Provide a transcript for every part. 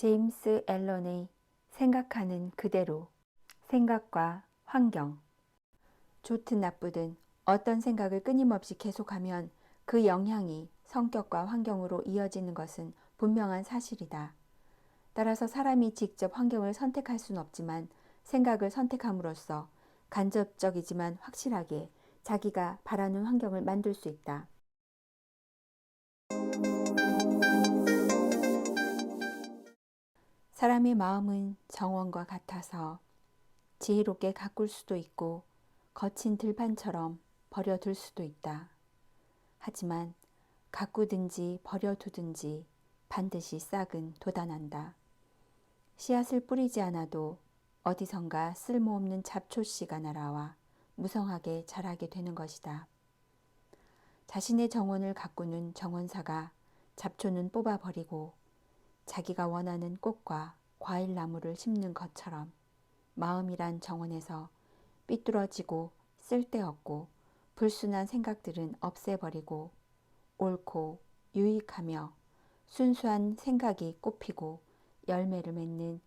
제임스 앨런의 생각하는 그대로. 생각과 환경. 좋든 나쁘든 어떤 생각을 끊임없이 계속하면 그 영향이 성격과 환경으로 이어지는 것은 분명한 사실이다. 따라서 사람이 직접 환경을 선택할 수는 없지만 생각을 선택함으로써 간접적이지만 확실하게 자기가 바라는 환경을 만들 수 있다. 사람의 마음은 정원과 같아서 지혜롭게 가꿀 수도 있고 거친 들판처럼 버려둘 수도 있다. 하지만 가꾸든지 버려두든지 반드시 싹은 돋아난다. 씨앗을 뿌리지 않아도 어디선가 쓸모없는 잡초씨가 날아와 무성하게 자라게 되는 것이다. 자신의 정원을 가꾸는 정원사가 잡초는 뽑아버리고 자기가 원하는 꽃과 과일나무를 심는 것처럼 마음이란 정원에서 삐뚤어지고 쓸데없고 불순한 생각들은 없애버리고 옳고 유익하며 순수한 생각이 꽃피고 열매를 맺는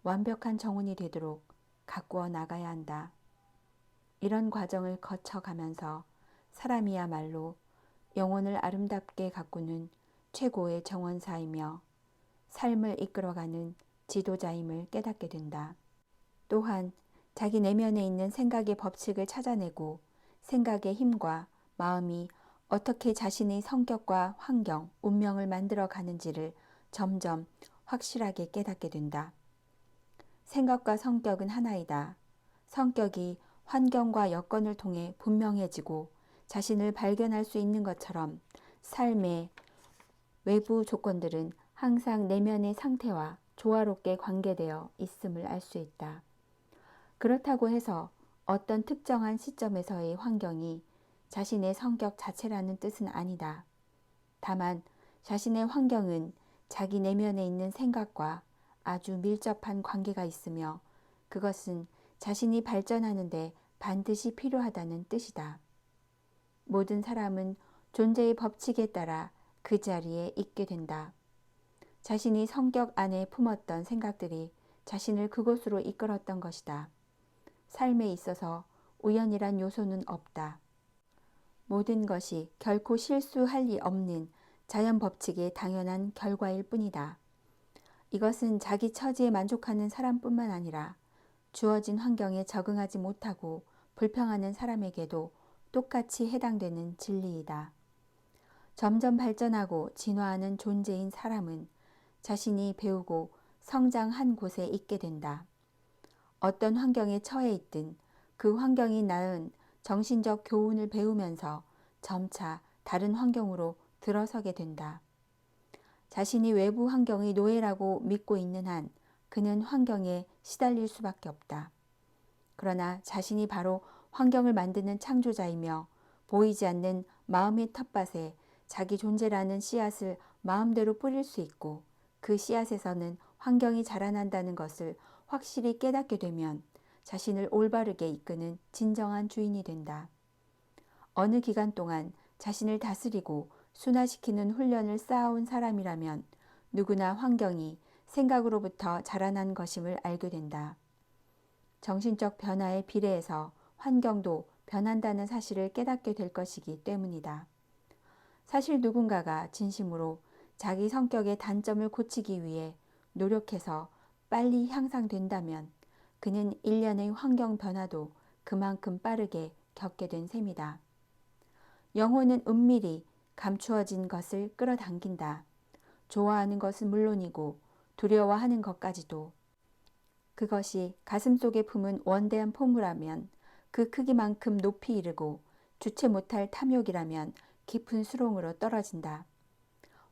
완벽한 정원이 되도록 가꾸어 나가야 한다. 이런 과정을 거쳐가면서 사람이야말로 영혼을 아름답게 가꾸는 최고의 정원사이며 삶을 이끌어가는 지도자임을 깨닫게 된다. 또한 자기 내면에 있는 생각의 법칙을 찾아내고 생각의 힘과 마음이 어떻게 자신의 성격과 환경, 운명을 만들어 가는지를 점점 확실하게 깨닫게 된다. 생각과 성격은 하나이다. 성격이 환경과 여건을 통해 분명해지고 자신을 발견할 수 있는 것처럼 삶의 외부 조건들은 항상 내면의 상태와 조화롭게 관계되어 있음을 알 수 있다. 그렇다고 해서 어떤 특정한 시점에서의 환경이 자신의 성격 자체라는 뜻은 아니다. 다만 자신의 환경은 자기 내면에 있는 생각과 아주 밀접한 관계가 있으며 그것은 자신이 발전하는 데 반드시 필요하다는 뜻이다. 모든 사람은 존재의 법칙에 따라 그 자리에 있게 된다. 자신이 성격 안에 품었던 생각들이 자신을 그곳으로 이끌었던 것이다. 삶에 있어서 우연이란 요소는 없다. 모든 것이 결코 실수할 리 없는 자연 법칙의 당연한 결과일 뿐이다. 이것은 자기 처지에 만족하는 사람뿐만 아니라 주어진 환경에 적응하지 못하고 불평하는 사람에게도 똑같이 해당되는 진리이다. 점점 발전하고 진화하는 존재인 사람은 자신이 배우고 성장한 곳에 있게 된다. 어떤 환경에 처해 있든 그 환경이 낳은 정신적 교훈을 배우면서 점차 다른 환경으로 들어서게 된다. 자신이 외부 환경의 노예라고 믿고 있는 한 그는 환경에 시달릴 수밖에 없다. 그러나 자신이 바로 환경을 만드는 창조자이며 보이지 않는 마음의 텃밭에 자기 존재라는 씨앗을 마음대로 뿌릴 수 있고 그 씨앗에서는 환경이 자라난다는 것을 확실히 깨닫게 되면 자신을 올바르게 이끄는 진정한 주인이 된다. 어느 기간 동안 자신을 다스리고 순화시키는 훈련을 쌓아온 사람이라면 누구나 환경이 생각으로부터 자라난 것임을 알게 된다. 정신적 변화에 비례해서 환경도 변한다는 사실을 깨닫게 될 것이기 때문이다. 사실 누군가가 진심으로 자기 성격의 단점을 고치기 위해 노력해서 빨리 향상된다면 그는 일련의 환경 변화도 그만큼 빠르게 겪게 된 셈이다. 영혼은 은밀히 감추어진 것을 끌어당긴다. 좋아하는 것은 물론이고 두려워하는 것까지도. 그것이 가슴속에 품은 원대한 포무라면 그 크기만큼 높이 이르고 주체 못할 탐욕이라면 깊은 수렁으로 떨어진다.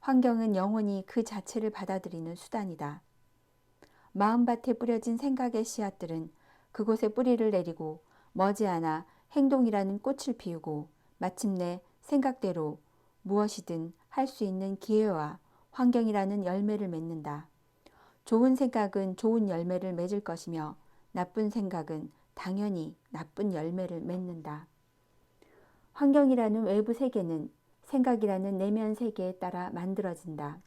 환경은 영원히 그 자체를 받아들이는 수단이다. 마음밭에 뿌려진 생각의 씨앗들은 그곳에 뿌리를 내리고 머지않아 행동이라는 꽃을 피우고 마침내 생각대로 무엇이든 할 수 있는 기회와 환경이라는 열매를 맺는다. 좋은 생각은 좋은 열매를 맺을 것이며 나쁜 생각은 당연히 나쁜 열매를 맺는다. 환경이라는 외부 세계는 생각이라는 내면 세계에 따라 만들어진다.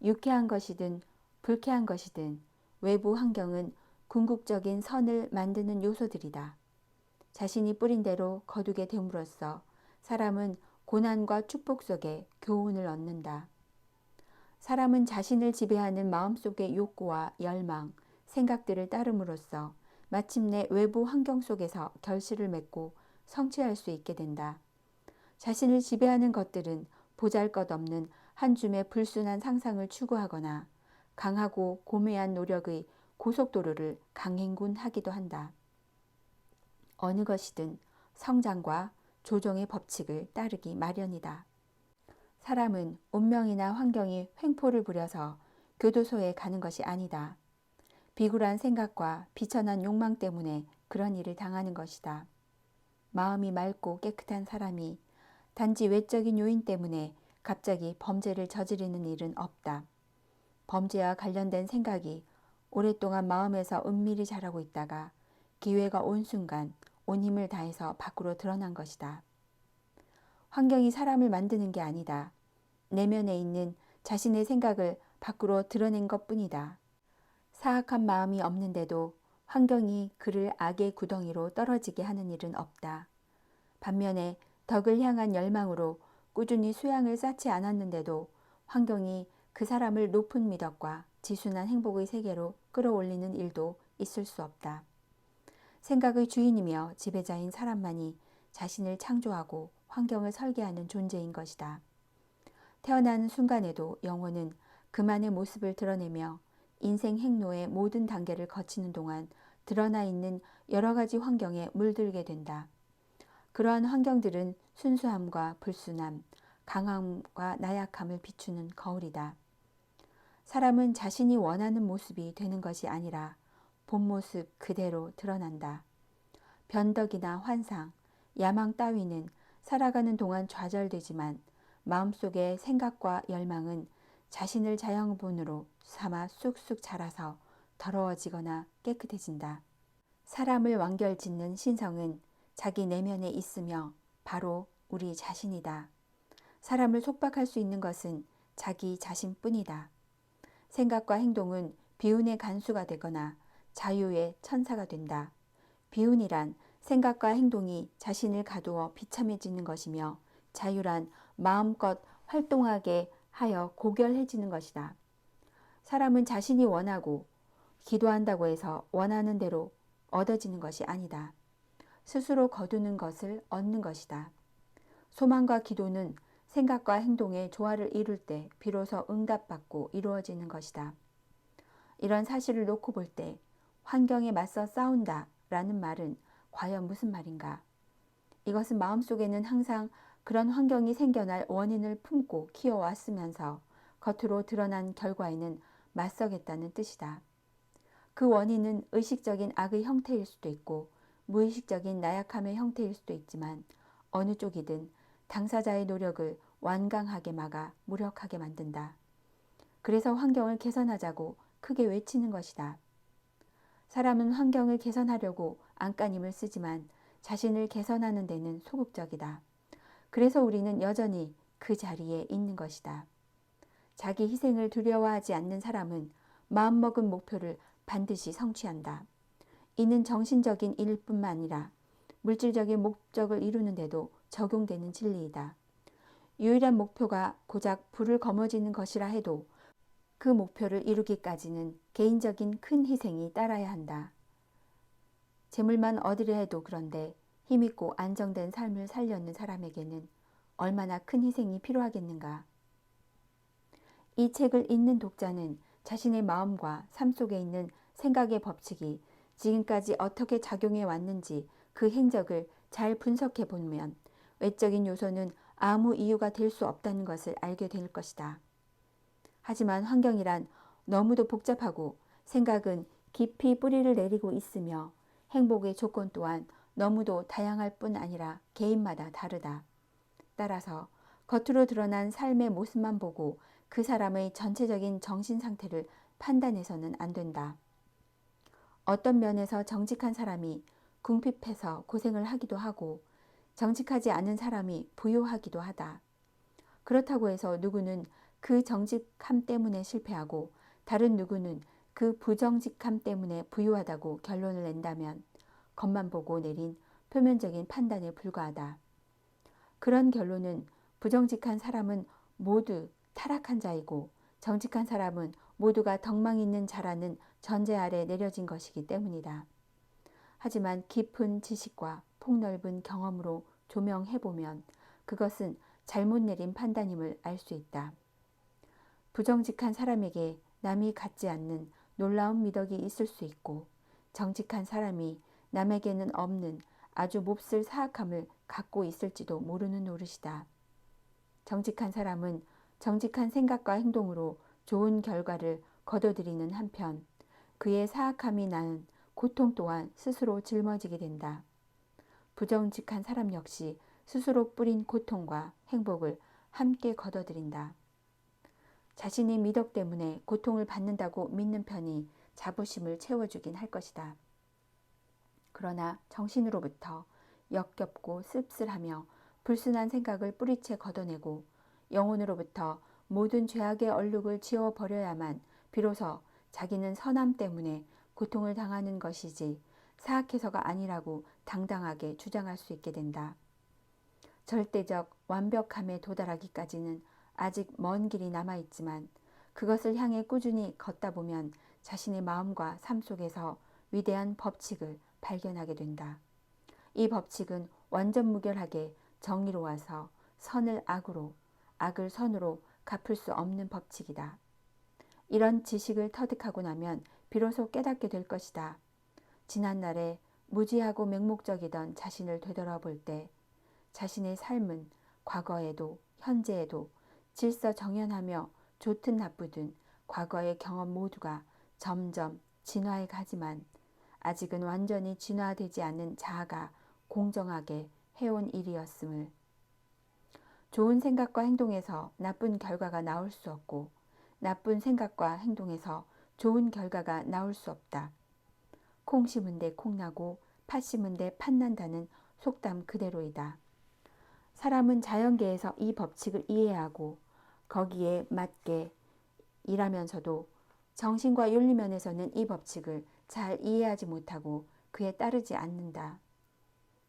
유쾌한 것이든 불쾌한 것이든 외부 환경은 궁극적인 선을 만드는 요소들이다. 자신이 뿌린 대로 거두게 됨으로써 사람은 고난과 축복 속에 교훈을 얻는다. 사람은 자신을 지배하는 마음속의 욕구와 열망, 생각들을 따름으로써 마침내 외부 환경 속에서 결실을 맺고 성취할 수 있게 된다. 자신을 지배하는 것들은 보잘것없는 한 줌의 불순한 상상을 추구하거나 강하고 고매한 노력의 고속도로를 강행군하기도 한다. 어느 것이든 성장과 조정의 법칙을 따르기 마련이다. 사람은 운명이나 환경이 횡포를 부려서 교도소에 가는 것이 아니다. 비굴한 생각과 비천한 욕망 때문에 그런 일을 당하는 것이다. 마음이 맑고 깨끗한 사람이 단지 외적인 요인 때문에 갑자기 범죄를 저지르는 일은 없다. 범죄와 관련된 생각이 오랫동안 마음에서 은밀히 자라고 있다가 기회가 온 순간 온 힘을 다해서 밖으로 드러난 것이다. 환경이 사람을 만드는 게 아니다. 내면에 있는 자신의 생각을 밖으로 드러낸 것뿐이다. 사악한 마음이 없는데도 환경이 그를 악의 구덩이로 떨어지게 하는 일은 없다. 반면에 덕을 향한 열망으로 꾸준히 수양을 쌓지 않았는데도 환경이 그 사람을 높은 미덕과 지순한 행복의 세계로 끌어올리는 일도 있을 수 없다. 생각의 주인이며 지배자인 사람만이 자신을 창조하고 환경을 설계하는 존재인 것이다. 태어나는 순간에도 영혼은 그만의 모습을 드러내며 인생 행로의 모든 단계를 거치는 동안 드러나 있는 여러 가지 환경에 물들게 된다. 그러한 환경들은 순수함과 불순함, 강함과 나약함을 비추는 거울이다. 사람은 자신이 원하는 모습이 되는 것이 아니라 본 모습 그대로 드러난다. 변덕이나 환상, 야망 따위는 살아가는 동안 좌절되지만 마음속의 생각과 열망은 자신을 자양분으로 삼아 쑥쑥 자라서 더러워지거나 깨끗해진다. 사람을 완결짓는 신성은 자기 내면에 있으며 바로 우리 자신이다. 사람을 속박할 수 있는 것은 자기 자신뿐이다. 생각과 행동은 비운의 간수가 되거나 자유의 천사가 된다. 비운이란 생각과 행동이 자신을 가두어 비참해지는 것이며 자유란 마음껏 활동하게 하여 고결해지는 것이다. 사람은 자신이 원하고 기도한다고 해서 원하는 대로 얻어지는 것이 아니다. 스스로 거두는 것을 얻는 것이다. 소망과 기도는 생각과 행동의 조화를 이룰 때 비로소 응답받고 이루어지는 것이다. 이런 사실을 놓고 볼 때 환경에 맞서 싸운다 라는 말은 과연 무슨 말인가? 이것은 마음속에는 항상 그런 환경이 생겨날 원인을 품고 키워왔으면서 겉으로 드러난 결과에는 맞서겠다는 뜻이다. 그 원인은 의식적인 악의 형태일 수도 있고 무의식적인 나약함의 형태일 수도 있지만 어느 쪽이든 당사자의 노력을 완강하게 막아 무력하게 만든다. 그래서 환경을 개선하자고 크게 외치는 것이다. 사람은 환경을 개선하려고 안간힘을 쓰지만 자신을 개선하는 데는 소극적이다. 그래서 우리는 여전히 그 자리에 있는 것이다. 자기 희생을 두려워하지 않는 사람은 마음먹은 목표를 반드시 성취한다. 이는 정신적인 일뿐만 아니라 물질적인 목적을 이루는데도 적용되는 진리이다. 유일한 목표가 고작 불을 거머쥐는 것이라 해도 그 목표를 이루기까지는 개인적인 큰 희생이 따라야 한다. 재물만 얻으려 해도 그런데 힘있고 안정된 삶을 살려는 사람에게는 얼마나 큰 희생이 필요하겠는가. 이 책을 읽는 독자는 자신의 마음과 삶 속에 있는 생각의 법칙이 지금까지 어떻게 작용해 왔는지 그 행적을 잘 분석해 보면 외적인 요소는 아무 이유가 될 수 없다는 것을 알게 될 것이다. 하지만 환경이란 너무도 복잡하고 생각은 깊이 뿌리를 내리고 있으며 행복의 조건 또한 너무도 다양할 뿐 아니라 개인마다 다르다. 따라서 겉으로 드러난 삶의 모습만 보고 그 사람의 전체적인 정신 상태를 판단해서는 안 된다. 어떤 면에서 정직한 사람이 궁핍해서 고생을 하기도 하고 정직하지 않은 사람이 부유하기도 하다. 그렇다고 해서 누구는 그 정직함 때문에 실패하고 다른 누구는 그 부정직함 때문에 부유하다고 결론을 낸다면 겉만 보고 내린 표면적인 판단에 불과하다. 그런 결론은 부정직한 사람은 모두 타락한 자이고 정직한 사람은 모두가 덕망 있는 자라는 전제 아래 내려진 것이기 때문이다. 하지만 깊은 지식과 폭넓은 경험으로 조명해보면 그것은 잘못 내린 판단임을 알 수 있다. 부정직한 사람에게 남이 갖지 않는 놀라운 미덕이 있을 수 있고 정직한 사람이 남에게는 없는 아주 몹쓸 사악함을 갖고 있을지도 모르는 노릇이다. 정직한 사람은 정직한 생각과 행동으로 좋은 결과를 거둬들이는 한편 그의 사악함이 낳은 고통 또한 스스로 짊어지게 된다. 부정직한 사람 역시 스스로 뿌린 고통과 행복을 함께 거둬들인다. 자신의 미덕 때문에 고통을 받는다고 믿는 편이 자부심을 채워주긴 할 것이다. 그러나 정신으로부터 역겹고 씁쓸하며 불순한 생각을 뿌리채 걷어내고 영혼으로부터 모든 죄악의 얼룩을 지워버려야만 비로소 자기는 선함 때문에 고통을 당하는 것이지 사악해서가 아니라고 당당하게 주장할 수 있게 된다. 절대적 완벽함에 도달하기까지는 아직 먼 길이 남아있지만 그것을 향해 꾸준히 걷다 보면 자신의 마음과 삶 속에서 위대한 법칙을 발견하게 된다. 이 법칙은 완전 무결하게 정의로워서 선을 악으로, 악을 선으로 갚을 수 없는 법칙이다. 이런 지식을 터득하고 나면 비로소 깨닫게 될 것이다. 지난날에 무지하고 맹목적이던 자신을 되돌아볼 때 자신의 삶은 과거에도 현재에도 질서정연하며 좋든 나쁘든 과거의 경험 모두가 점점 진화해 가지만 아직은 완전히 진화되지 않은 자아가 공정하게 해온 일이었음을. 좋은 생각과 행동에서 나쁜 결과가 나올 수 없고 나쁜 생각과 행동에서 좋은 결과가 나올 수 없다. 콩 심은 데 콩 나고 팥 심은 데 팥 난다는 속담 그대로이다. 사람은 자연계에서 이 법칙을 이해하고 거기에 맞게 일하면서도 정신과 윤리면에서는 이 법칙을 잘 이해하지 못하고 그에 따르지 않는다.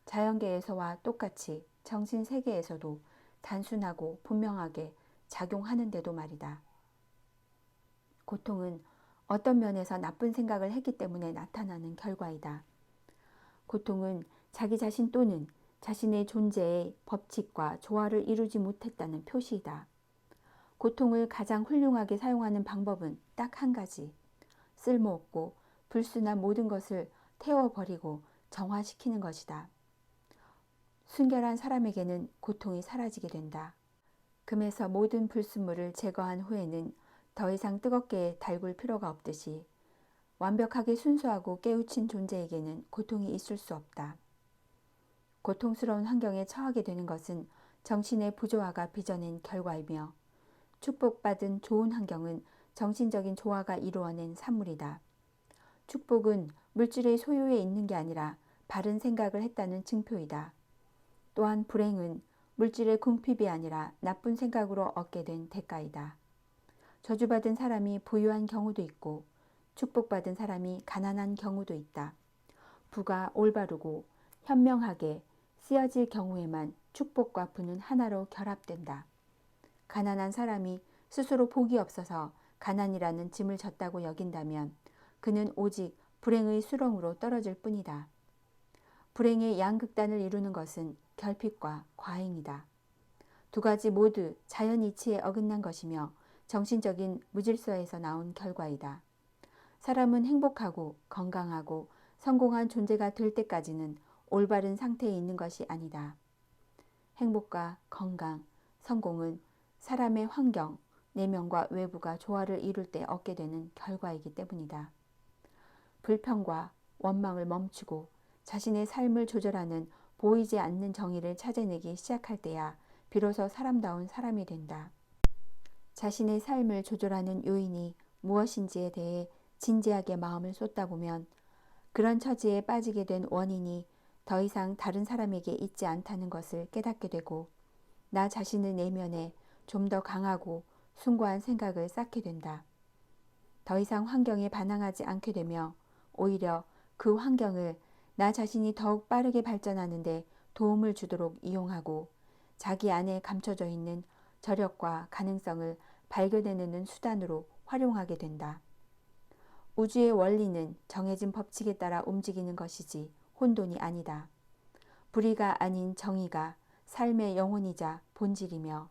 자연계에서와 똑같이 정신세계에서도 단순하고 분명하게 작용하는데도 말이다. 고통은 어떤 면에서 나쁜 생각을 했기 때문에 나타나는 결과이다. 고통은 자기 자신 또는 자신의 존재의 법칙과 조화를 이루지 못했다는 표시이다. 고통을 가장 훌륭하게 사용하는 방법은 딱 한 가지. 쓸모없고 불순한 모든 것을 태워버리고 정화시키는 것이다. 순결한 사람에게는 고통이 사라지게 된다. 금에서 모든 불순물을 제거한 후에는 더 이상 뜨겁게 달굴 필요가 없듯이 완벽하게 순수하고 깨우친 존재에게는 고통이 있을 수 없다. 고통스러운 환경에 처하게 되는 것은 정신의 부조화가 빚어낸 결과이며 축복받은 좋은 환경은 정신적인 조화가 이루어낸 산물이다. 축복은 물질의 소유에 있는 게 아니라 바른 생각을 했다는 증표이다. 또한 불행은 물질의 궁핍이 아니라 나쁜 생각으로 얻게 된 대가이다. 저주받은 사람이 부유한 경우도 있고 축복받은 사람이 가난한 경우도 있다. 부가 올바르고 현명하게 쓰여질 경우에만 축복과 부는 하나로 결합된다. 가난한 사람이 스스로 복이 없어서 가난이라는 짐을 졌다고 여긴다면 그는 오직 불행의 수렁으로 떨어질 뿐이다. 불행의 양극단을 이루는 것은 결핍과 과잉이다. 두 가지 모두 자연 이치에 어긋난 것이며 정신적인 무질서에서 나온 결과이다. 사람은 행복하고 건강하고 성공한 존재가 될 때까지는 올바른 상태에 있는 것이 아니다. 행복과 건강, 성공은 사람의 환경, 내면과 외부가 조화를 이룰 때 얻게 되는 결과이기 때문이다. 불평과 원망을 멈추고 자신의 삶을 조절하는 보이지 않는 정의를 찾아내기 시작할 때야 비로소 사람다운 사람이 된다. 자신의 삶을 조절하는 요인이 무엇인지에 대해 진지하게 마음을 쏟다 보면 그런 처지에 빠지게 된 원인이 더 이상 다른 사람에게 있지 않다는 것을 깨닫게 되고 나 자신의 내면에 좀 더 강하고 숭고한 생각을 쌓게 된다. 더 이상 환경에 반항하지 않게 되며 오히려 그 환경을 나 자신이 더욱 빠르게 발전하는데 도움을 주도록 이용하고 자기 안에 감춰져 있는 저력과 가능성을 발견해내는 수단으로 활용하게 된다. 우주의 원리는 정해진 법칙에 따라 움직이는 것이지 혼돈이 아니다. 불의가 아닌 정의가 삶의 영혼이자 본질이며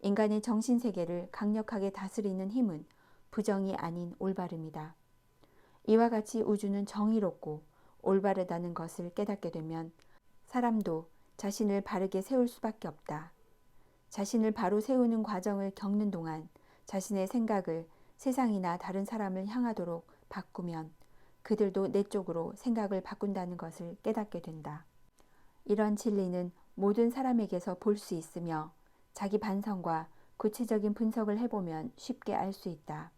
인간의 정신세계를 강력하게 다스리는 힘은 부정이 아닌 올바름이다. 이와 같이 우주는 정의롭고 올바르다는 것을 깨닫게 되면 사람도 자신을 바르게 세울 수밖에 없다. 자신을 바로 세우는 과정을 겪는 동안 자신의 생각을 세상이나 다른 사람을 향하도록 바꾸면 그들도 내 쪽으로 생각을 바꾼다는 것을 깨닫게 된다. 이런 진리는 모든 사람에게서 볼 수 있으며 자기 반성과 구체적인 분석을 해보면 쉽게 알 수 있다.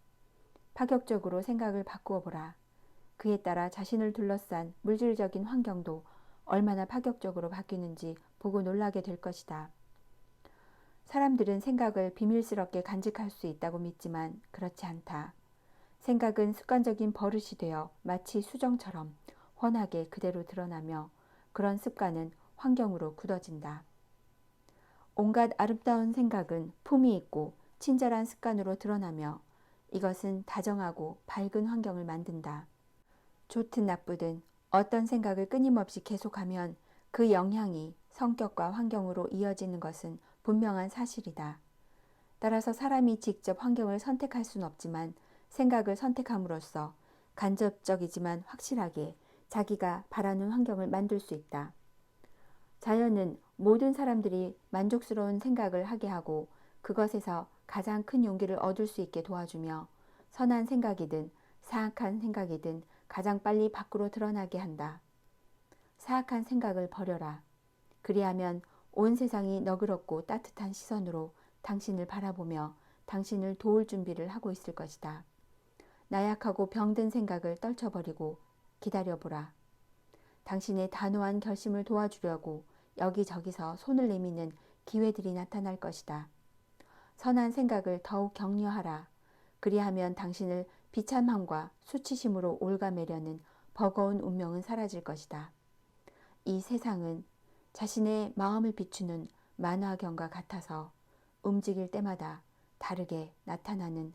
파격적으로 생각을 바꾸어 보라. 그에 따라 자신을 둘러싼 물질적인 환경도 얼마나 파격적으로 바뀌는지 보고 놀라게 될 것이다. 사람들은 생각을 비밀스럽게 간직할 수 있다고 믿지만 그렇지 않다. 생각은 습관적인 버릇이 되어 마치 수정처럼 훤하게 그대로 드러나며 그런 습관은 환경으로 굳어진다. 온갖 아름다운 생각은 품이 있고 친절한 습관으로 드러나며 이것은 다정하고 밝은 환경을 만든다. 좋든 나쁘든 어떤 생각을 끊임없이 계속하면 그 영향이 성격과 환경으로 이어지는 것은 분명한 사실이다. 따라서 사람이 직접 환경을 선택할 수는 없지만 생각을 선택함으로써 간접적이지만 확실하게 자기가 바라는 환경을 만들 수 있다. 자연은 모든 사람들이 만족스러운 생각을 하게 하고 그것에서 가장 큰 용기를 얻을 수 있게 도와주며 선한 생각이든 사악한 생각이든 가장 빨리 밖으로 드러나게 한다. 사악한 생각을 버려라. 그리하면 온 세상이 너그럽고 따뜻한 시선으로 당신을 바라보며 당신을 도울 준비를 하고 있을 것이다. 나약하고 병든 생각을 떨쳐버리고 기다려보라. 당신의 단호한 결심을 도와주려고 여기저기서 손을 내미는 기회들이 나타날 것이다. 선한 생각을 더욱 격려하라. 그리하면 당신을 비참함과 수치심으로 옭아매려는 버거운 운명은 사라질 것이다. 이 세상은 자신의 마음을 비추는 만화경과 같아서 움직일 때마다 다르게 나타나는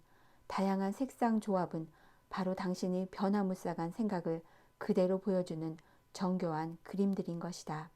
다양한 색상 조합은 바로 당신이 변화무쌍한 생각을 그대로 보여주는 정교한 그림들인 것이다.